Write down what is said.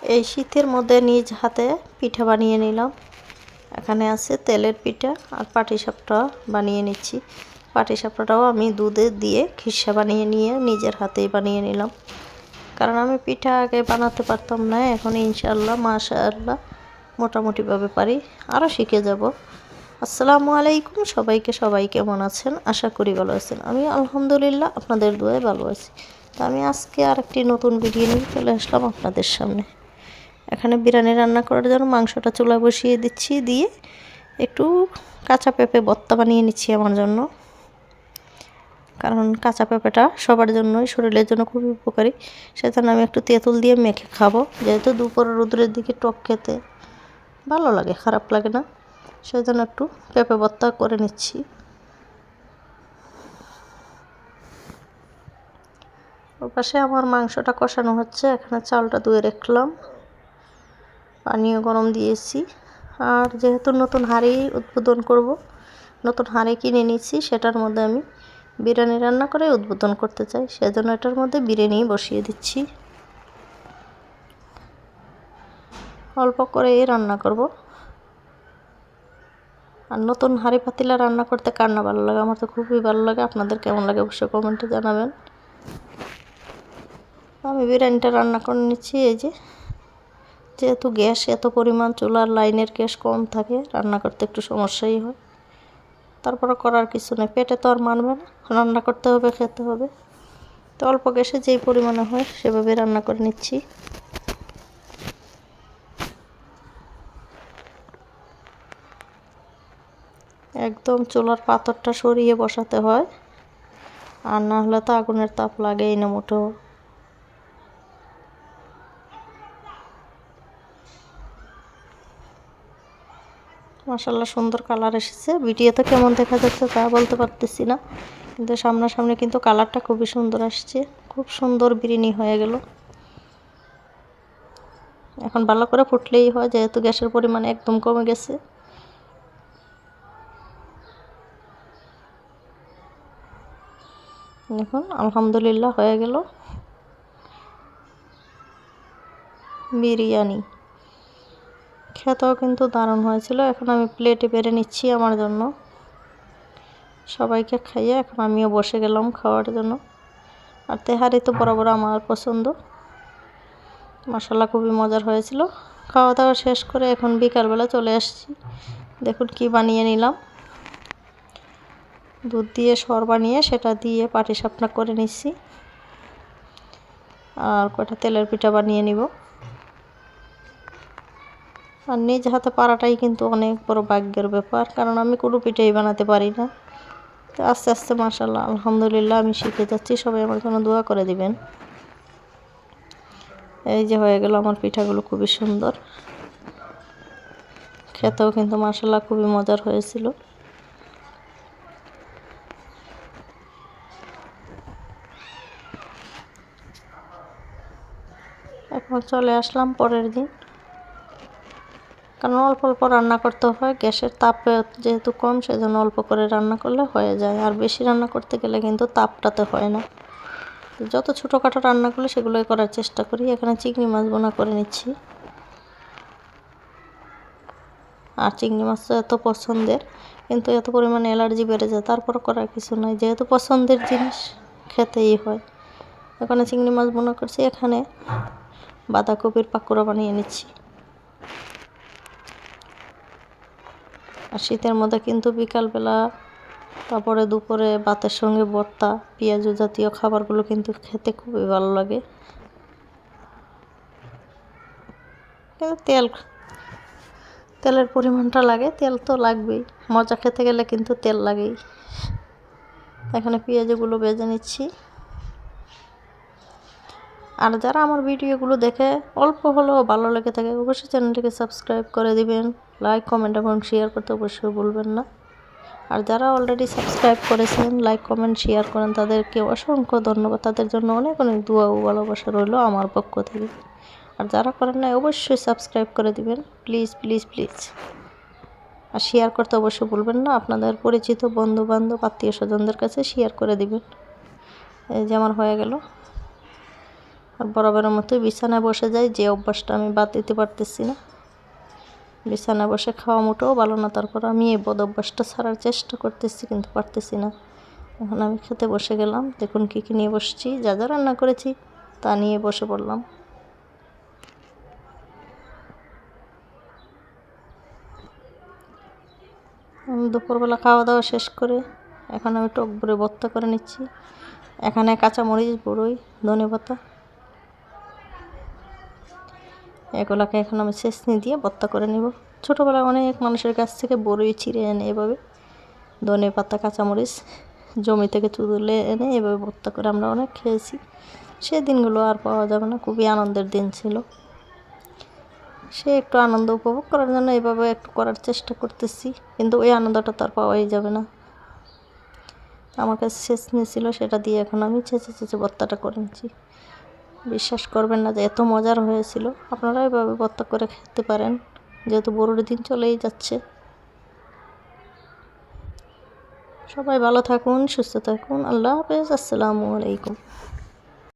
এই শীতের মধ্যে নিজ হাতে পিঠা বানিয়ে নিলাম। এখানে আছে তেলের পিঠা আর পাটিসাপটা বানিয়ে নিচ্ছি। পাটিসাপটাটাও আমি দুধে দিয়ে খিরসা বানিয়ে নিয়ে নিজের হাতেই বানিয়ে নিলাম, কারণ আমি পিঠা আগে বানাতে পারতাম না। এখন ইনশাআল্লাহ মাশাআল্লাহ মোটামুটিভাবে পারি, আরও শিখে যাব। আসসালামু আলাইকুম সবাইকে। সবাই কেমন আছেন? আশা করি ভালো আছেন। আমি আলহামদুলিল্লাহ আপনাদের দোয়ায় ভালো আছি। তো আমি আজকে আরেকটি নতুন ভিডিও নিয়ে চলে আসলাম আপনাদের সামনে। এখানে বিরিয়ানি রান্না করার জন্য মাংসটা চুলায় বসিয়ে দিচ্ছি, দিয়ে একটু কাঁচা পেঁপে ভর্তা বানিয়ে নিচ্ছি আমার জন্য, কারণ কাঁচা পেঁপেটা সবার জন্যই শরীরের জন্য খুবই উপকারী। সেজন্য আমি একটু তেঁতুল দিয়ে মেখে খাবো, যেহেতু দুপুরে রোদ্রের দিকে টক খেতে ভালো লাগে, খারাপ লাগে না। সেজন্য একটু পেঁপে ভর্তা করে নিচ্ছি। ওর পাশে আমার মাংসটা কষানো হচ্ছে। এখানে চালটা ধুয়ে রাখলাম, পানিও গরম দিয়েছি। আর যেহেতু নতুন হাঁড়ি উদ্বোধন করব, নতুন হাঁড়ি কিনে নিচ্ছি, সেটার মধ্যে আমি বিরিয়ানি রান্না করে উদ্বোধন করতে চাই। সেজন্য এটার মধ্যে বিরিয়ানি বসিয়ে দিচ্ছি। অল্প করেই রান্না করব। আর নতুন হাঁড়ি পাতিলা রান্না করতে কার না ভালো লাগে? আমার তো খুবই ভালো লাগে। আপনাদের কেমন লাগে অবশ্যই কমেন্টে জানাবেন। আমি বিরিয়ানিটা রান্না করে নিচ্ছি। এই যেহেতু গ্যাস এত পরিমাণ, চুলার লাইনের গ্যাস কম থাকে, রান্না করতে একটু সমস্যাই হয়। তারপরে করার কিছু নেই, পেটে তো আর মানবে না, রান্না করতে হবে, খেতে হবে। তো অল্প গ্যাসে যেই পরিমাণে হয় সেভাবে রান্না করে নিচ্ছি। একদম চুলার পাথরটা সরিয়ে বসাতে হয়, আর না হলে তো আগুনের তাপ লাগেই না মোটেও। মাশাআল্লাহ সুন্দর কালার এসেছে। ভিডিওতে কেমন দেখা যাচ্ছে তা বলতে পারতেছি না, কিন্তু সামনাসামনি কিন্তু কালারটা খুবই সুন্দর আসছে। খুব সুন্দর বিরিয়ানি হয়ে গেল। এখন ভালো করে ফুটলেই হয়, যেহেতু গ্যাসের পরিমাণ একদম কমে গেছে। এখন আলহামদুলিল্লাহ হয়ে গেল বিরিয়ানি। খেতেও কিন্তু দারুণ হয়েছিল। এখন আমি প্লেটে বেড়ে নিচ্ছি আমার জন্য, সবাইকে খাইয়ে এখন আমিও বসে গেলাম খাওয়ার জন্য। আর তেহারি তো বরাবর আমার পছন্দ। মাশাআল্লাহ খুবই মজার হয়েছিল। খাওয়া দাওয়া শেষ করে এখন বিকালবেলা চলে আসছি। দেখুন কি বানিয়ে নিলাম। দুধ দিয়ে সর বানিয়ে সেটা দিয়ে পাটিসাপটা করে নিচ্ছি। আর কয়টা তেলের পিঠা বানিয়ে নিব। আর নিজ হাতে পারাটাই কিন্তু অনেক বড় ভাগ্যের ব্যাপার, কারণ আমি কোনো পিঠাই বানাতে পারি না। তো আস্তে আস্তে মাশাআল্লাহ আলহামদুলিল্লাহ আমি শিখে যাচ্ছি। সবাই আমার জন্য দোয়া করে দিবেন। এই যে হয়ে গেল আমার পিঠাগুলো, খুবই সুন্দর খেতেও কিন্তু মাশাআল্লাহ খুবই মজার হয়েছিল। এখন চলে আসলাম পরের দিন, কারণ অল্প অল্প রান্না করতে হয়। গ্যাসের তাপ যেহেতু কম, সেজন্য অল্প করে রান্না করলে হয়ে যায়। আর বেশি রান্না করতে গেলে কিন্তু তাপটাতে হয় না। যত ছোটোখাটো রান্নাগুলো সেগুলোই করার চেষ্টা করি। এখানে চিংড়ি মাছ বোনা করে নিচ্ছি। আর চিংড়ি মাছ তো এত পছন্দের, কিন্তু এত পরিমাণে অ্যালার্জি বেড়ে যায়। তারপর করার কিছু নাই, যেহেতু পছন্দের জিনিস খেতেই হয়। এখানে চিংড়ি মাছ বোনা করছি। এখানে বাঁধাকপির পাকোড়া বানিয়ে নিচ্ছি। আর শীতের মধ্যে কিন্তু বিকালবেলা, তারপরে দুপুরে ভাতের সঙ্গে ভর্তা, পেঁয়াজ জাতীয় খাবারগুলো কিন্তু খেতে খুবই ভালো লাগে। কিন্তু তেলের পরিমাণটা লাগে, তেল তো লাগবেই। মজা খেতে গেলে কিন্তু তেল লাগেই। এখানে পেঁয়াজগুলো ভেজে নিচ্ছি। আর যারা আমার ভিডিওগুলো দেখে অল্প হলেও ভালো লেগে থাকে, অবশ্যই চ্যানেলটিকে সাবস্ক্রাইব করে দিবেন। লাইক, কমেন্ট এবং শেয়ার করতে অবশ্যই ভুলবেন না। আর যারা অলরেডি সাবস্ক্রাইব করেছেন, লাইক, কমেন্ট, শেয়ার করেন, তাদেরকে অসংখ্য ধন্যবাদ। তাদের জন্য অনেক অনেক দোয়া ও ভালোবাসা রইল আমার পক্ষ থেকে। আর যারা করেন না, অবশ্যই সাবস্ক্রাইব করে দিবেন, প্লিজ প্লিজ প্লিজ। আর শেয়ার করতে অবশ্যই ভুলবেন না। আপনাদের পরিচিত বন্ধু বান্ধব, আত্মীয় স্বজনদের কাছে শেয়ার করে দিবেন। এই যে আমার হয়ে গেল। আর বরাবরের মতোই বিছানায় বসে যাই, যে অভ্যাসটা আমি বাদ দিতে পারতেছি না। বিছানায় বসে খাওয়া মোটেও ভালো না, তারপর আমি এই বদ অভ্যাসটা ছাড়ার চেষ্টা করতেছি, কিন্তু পারতেছি না। এখন আমি খেতে বসে গেলাম। দেখুন কী কী নিয়ে বসছি, যা যা রান্না করেছি তা নিয়ে বসে পড়লাম। দুপুরবেলা খাওয়া দাওয়া শেষ করে এখন আমি টক বড়ি ভর্তা করে নিচ্ছি। এখানে কাঁচামরিচ, বড়ই, ধনেপাতা এগুলোকে এখন আমি ছেঁচনি দিয়ে ভর্তা করে নেব। ছোটোবেলায় অনেক মানুষের কাছ থেকে বড়ই ছিঁড়ে এনে এভাবে ধনেপাতা, কাঁচামরিচ জমি থেকে তুলে এনে এভাবে ভর্তা করে আমরা অনেক খেয়েছি। সে দিনগুলো আর পাওয়া যাবে না, খুবই আনন্দের দিন ছিল। সে একটু আনন্দ উপভোগ করার জন্য এভাবে একটু করার চেষ্টা করতেছি, কিন্তু ওই আনন্দটা তো আর পাওয়াই যাবে না। আমার কাছে ছেঁচনি ছিল, সেটা দিয়ে এখন আমি ছেঁচে ভর্তাটা করে নিচ্ছি। বিশ্বাস করবেন না যে এত মজার হয়েছিল। আপনারা এভাবে ভর্তা করে খেতে পারেন, যেহেতু বড়োর দিন চলেই যাচ্ছে। সবাই ভালো থাকুন, সুস্থ থাকুন। আল্লাহ হাফেজ, আসসালামু আলাইকুম।